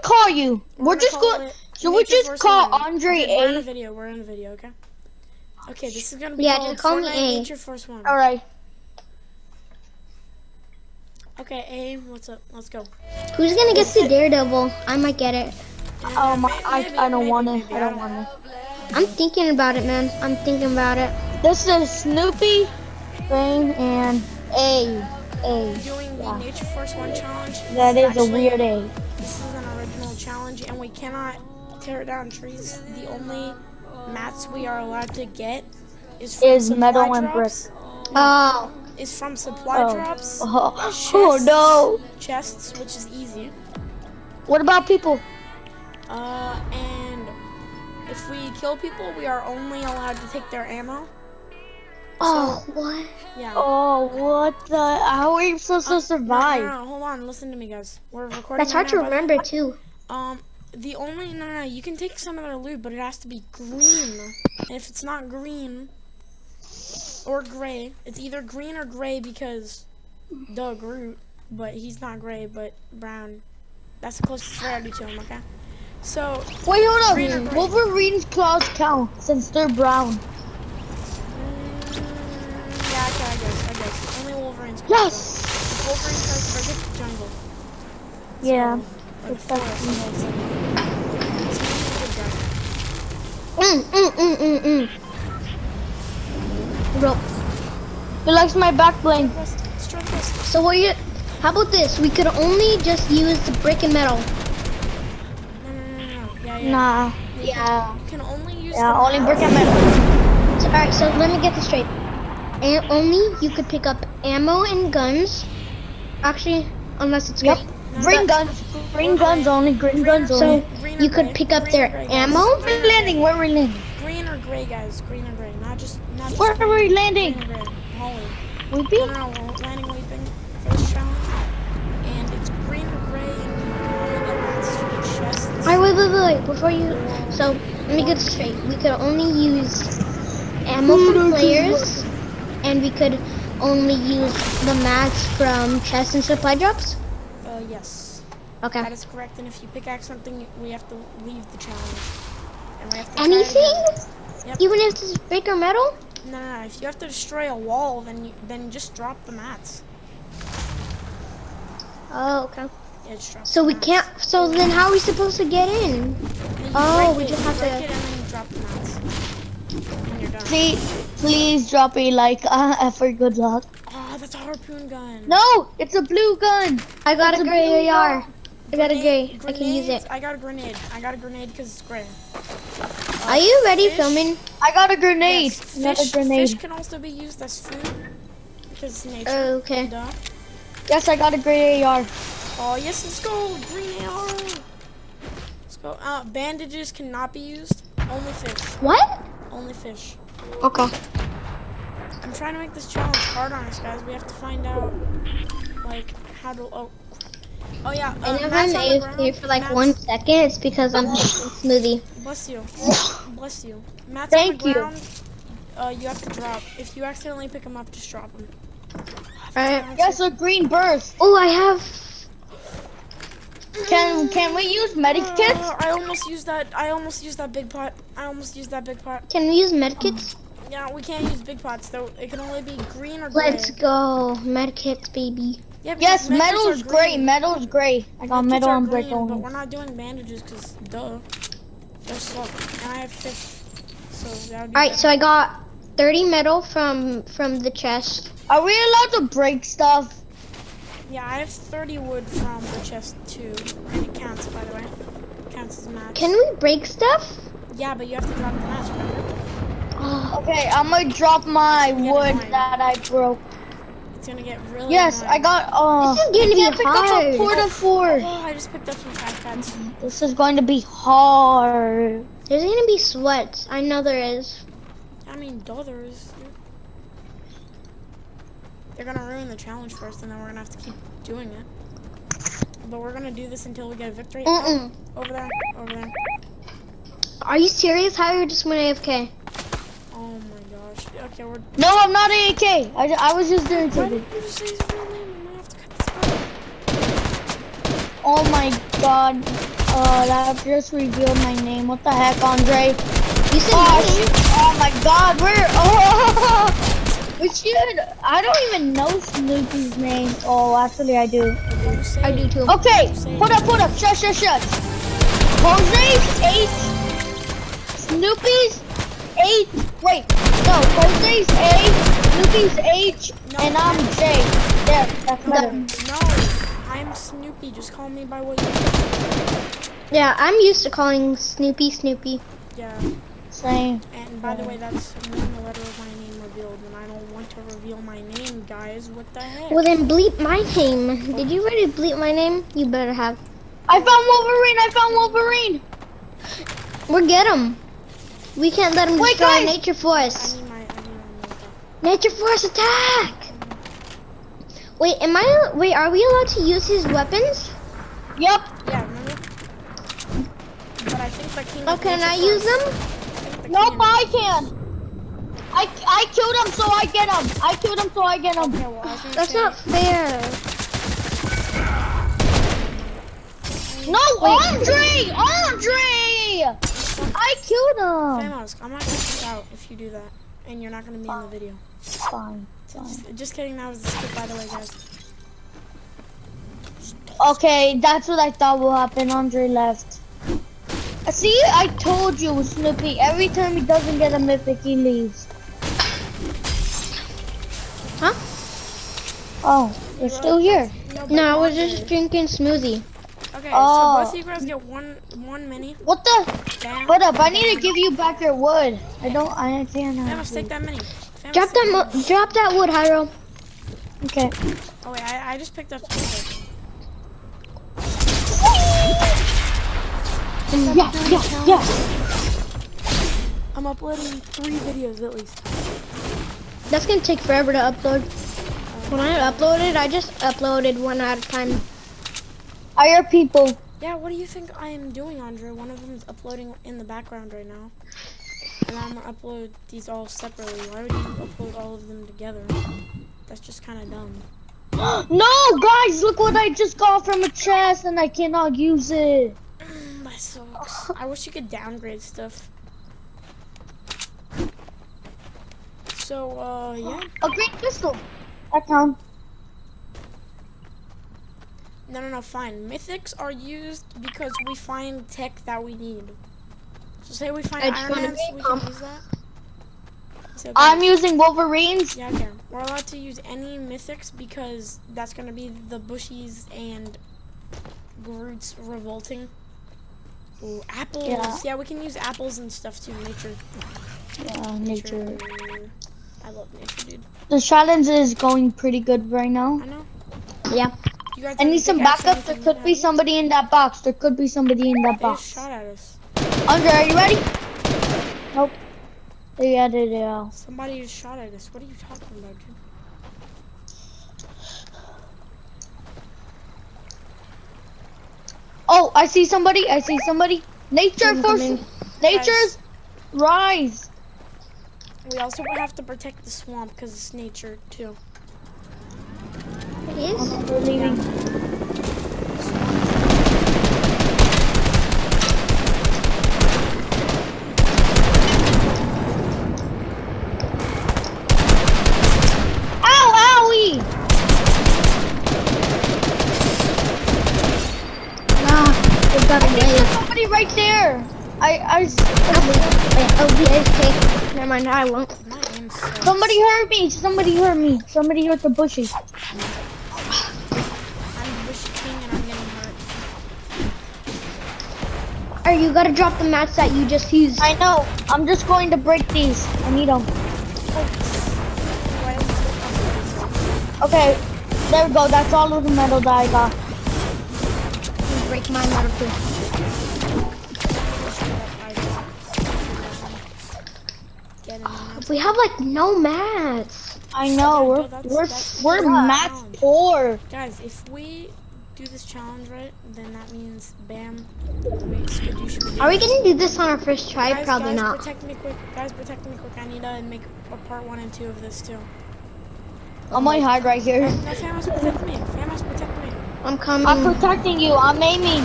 call you? We're just going. Should we just call Andre Okay, we're in a A? video. We're in a video. Okay. Okay, this is gonna be Yeah, called just call me Fortnite A. Nature Force 1. All right. Okay, A, what's up? Let's go. Who's gonna get the Daredevil? I might get it. I don't want it. I don't want it. I'm thinking about it, man. I'm thinking about it. This is Snoopy, Bane, and A. Doing the Nature Force 1 challenge. That is a Actually, weird A. This is an original challenge, and we cannot tear down trees. The only mats we are allowed to get is from Metal supply and brick. drops. Oh, Is from supply drops. Oh no! Chests, which is easy. What about people? And if we kill people, we are only allowed to take their ammo. oh, what? Yeah. Oh, what the? How are you supposed to survive? No, hold on, listen to me, guys. We're recording. That's hard right to now, by the way. remember too. The only no, you can take some of their loot, but it has to be green. And if it's not green or gray, it's either green or gray because Groot, but he's not gray, but brown. That's the closest rarity to him. Okay. So Wait, hold green or on. gray? Wolverine's claws count since they're brown. Yeah, okay, I guess. Only Wolverine's. Yes. Wolverine tries to forget the jungle. Yeah. Or the forest. Bro, He likes my back bling. so what you? How about this? We could only just use the brick and metal. No. Yeah. Nah. Yeah. You can only use Yeah, the only brick and mats. metal. So, all right. So let me get this straight. And only you could pick up ammo and guns. Actually, unless it's Yep. green. Green guns. Green guns only. Green guns only. So Green or you could gray? pick up Green their or gray, guys? ammo. Where we landing? Where we landing? Green or gray, guys? Green or gray? Not just Where are we green landing? or gray. Holly. Weepy? No, we're landing weeping for this challenge. And it's green or gray, and you can only get mats from chests. Alright, wait. Before you, so let me get this straight. We could only use ammo from players, and we could only use the mats from chests and supply drops. Yes. Okay. That is correct. And if you pickaxe something, we have to leave the challenge. And we have to try Anything? again. Yep. Even if it's brick or metal? No. If you have to destroy a wall, then you just drop the mats. Oh, okay. Yeah, just drop So the we mats. can't. So then, how are we supposed to get in? And you Oh, break we it, just you have break to- it and then you drop the mats. And you're done. Please drop a like for good luck. Oh, that's a harpoon gun. No, it's a blue gun. I got It's a a gray blue AR. gun. I got a gray. I can use Grenades, it. I got a grenade. I got a grenade because it's gray. Are you ready fish? filming? I got a grenade. Yes, Not a fish grenade. can also be used as food because it's nature. Okay. Duh. Yes, I got a gray AR. Oh yes, let's go. Green AR. Let's go. Bandages cannot be used. Only fish. What? Only fish. Okay. I'm trying to make this challenge hard on us, guys. We have to find out, like, how to. Oh yeah. And if mats I'm on the AFK ground, for like mats- 1 second, it's because I'm drinking smoothie. Bless you. Bless you. Mats Thank on you. the ground, you have to drop. If you accidentally pick them up, just drop them. Alright. Yes, a green burst. Oh, I have. Can we use medic kits? I almost used that. I almost used that big pot. Can we use medkits? Yeah, we can't use big pots though. It can only be green or gray. Let's go. Medkits, baby. Yeah, because Yes, medkits metal's are gray. green. Metal's gray. I got Medkits metal are and brick green, but only. we're not doing bandages because duh. Those suck. And I have fish, so that would be. Alright, better. so I got 30 metal from the chest. Are we allowed to break stuff? Yeah, I have 30 wood from the chest too, and it counts by the way. It counts as a match. Can we break stuff? Yeah, but you have to drop the match, remember? Oh, Okay, I'm gonna drop my Get wood annoying. that I broke. It's gonna get really. Yes, I annoying. got. this is gonna be I picked up a hard. porta four. Oh, I just picked up some fat pads. This is going to be hard. There's gonna be sweats. I know there is. I mean, duh, there is. They're gonna ruin the challenge first, and then we're gonna have to keep doing it. But we're gonna do this until we get a victory. Mm-mm. Oh, over there, over there. Are you serious? How you just went AFK? Oh my gosh. Okay, we're. No, I'm not AAK. I was just doing Why something. did you just say his real name? I'm gonna have to cut this out. Oh my god. That just revealed my name. What the heck, Andre? You said my name. Oh my God, where? Oh, we should. I don't even know Snoopy's name. Oh, actually, I do. Don't say I it. do too. Okay, Say put it. up. Shush. Jose's 8. Snoopy's 8. Wait, no. Jose's 8. Snoopy's H. No, And I'm J. There, that's better. No, I'm Snoopy. Just call me by what you. Yeah, I'm used to calling Snoopy Snoopy. Yeah. Same. And by the way, that's when the letter of my name revealed, and I don't want to reveal my name, guys. What the heck? Well then bleep my name. Did you already bleep my name? You better have. I found Wolverine. We'll get him. We can't let him Wait, destroy guys. Nature Force. I need my notebook. Nature Force attack! Wait, are we allowed to use his weapons? Yep. Yeah, remember? But I think the king. Oh, of can Nature I use Force- them? I think the Nope, king- I can. I killed him, so I get him. Okay, well, I was gonna That's say, not fair. No, Andre! I killed him. Famous, I'm not gonna kick out if you do that, and you're not gonna be in the video. Fine. Just kidding. That was the skip, by the way, guys. Okay, that's what I thought will happen. Andre left. See, I told you, Snoopy. Every time he doesn't get a mythic, he leaves. Huh? Oh, you're still here. No, I was just drinking smoothie. Okay, Oh. so both of you guys get one mini. What the? Bam. Hold up, I need to give you back your wood. I can't Famous, have take it. that mini. Drop that wood, Hyro. Okay. Oh wait, I just picked up some wood. Yeah. I'm uploading 3 videos at least. That's gonna take forever to upload. When I uploaded, I just uploaded one at a time. Are your people? Yeah, what do you think I am doing, Andre? One of them is uploading in the background right now. And I'm gonna upload these all separately. Why would you upload all of them together? That's just kind of dumb. No, guys, look what I just got from a chest and I cannot use it. That sucks. I wish you could downgrade stuff. So, yeah. A green pistol. That counts. No, fine. Mythics are used because we find tech that we need. So say we find I just Iron wanna Mans, be we calm. can use that. So I'm guys, using Wolverines. yeah, okay. We're allowed to use any mythics because that's gonna be the Bushies and Groot's revolting. Ooh, apples. Yeah, we can use apples and stuff too. Nature. Yeah, nature. I love nature, dude. The challenge is going pretty good right now. I know. Yeah. You guys I have need a some pickaxe or backup. There anything, could have be you? somebody in that box. There could be somebody in that They just box. shot at us. Andre, are you ready? Nope. They added it out. Somebody just shot at us. What are you talking about, dude? Oh, I see somebody. Nature I'm force. coming. Nature's rise. We also have to protect the swamp because it's nature too. It is? We're leaving. Ow, owie! We've got I a think there's wave. somebody right there. Oh, never mind, I won't. My aim sucks. Somebody hurt me. Somebody hurt the bushes. I'm Bushy King and I'm getting hurt. You gotta drop the mats that you just used. I know. I'm just going to break these. I need them. Okay. There we go. That's all of the metal that I got. Break mine out of here. We have like no mats. I know. Yeah, that's We're down. match poor. Guys, if we do this challenge right, then that means bam. Wait, Skidoo should be Are we gonna do this on our first try? Guys, Probably guys, not. Protect me quick. Guys, protect me quick. I need to make a part 1 and 2 of this too. I'm gonna hide right here. No, Famous, protect me. Famous, protect me. I'm coming. I'm protecting you. I'm aiming.